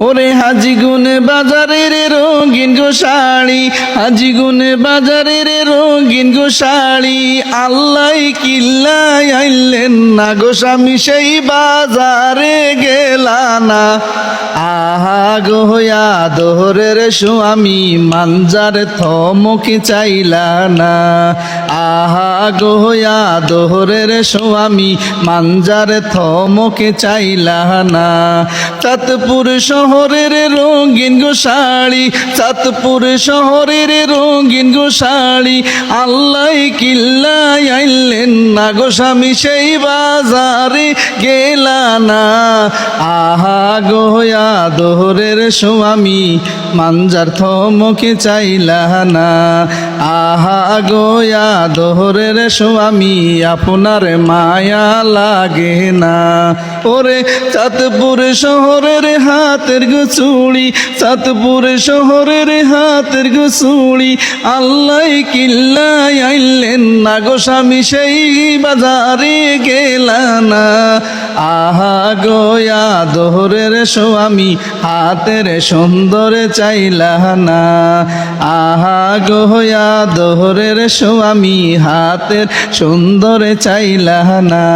ওরে হাজি গুনে বাজারের রঙিন গো শাড়ি, হাজি গুনে বাজারের রঙিন গো শাড়ি, আল্লাহ কিল্লাই আইলেন না গো স্বামী সেই বাজারে গেলা না। আহা গো আদরের স্বামী মানজার থমকে চাইলা না। আহা গো আদরের স্বামী মানজার থমকে চাইলা না। চাঁদপুর শহরের রঙিন গো শাড়ি, চাঁদপুর শহরের রঙিন গো শাড়ি, আল্লাহ কিল্লাই আইলেন না গো স্বামী সেই বাজারে গেলা না। আহা গো আদরের স্বামী মানজার থমকে চাইলা না। আহা গো আদরের স্বামী আপনার মায়া লাগে না। ওরে চাঁদপুর শহরের হাতের গো চুড়ি, চাঁদপুর শহরের হাতের গো চুড়ি, আল্লাহ কিল্লাই আইলেন না গো স্বামী সেই বাজারে গেলা না। আহা গো আদরের স্বামী হাতের সুন্দর চাইলা না। আহা গো আদরের স্বামী হাতের সুন্দর চাইলা না।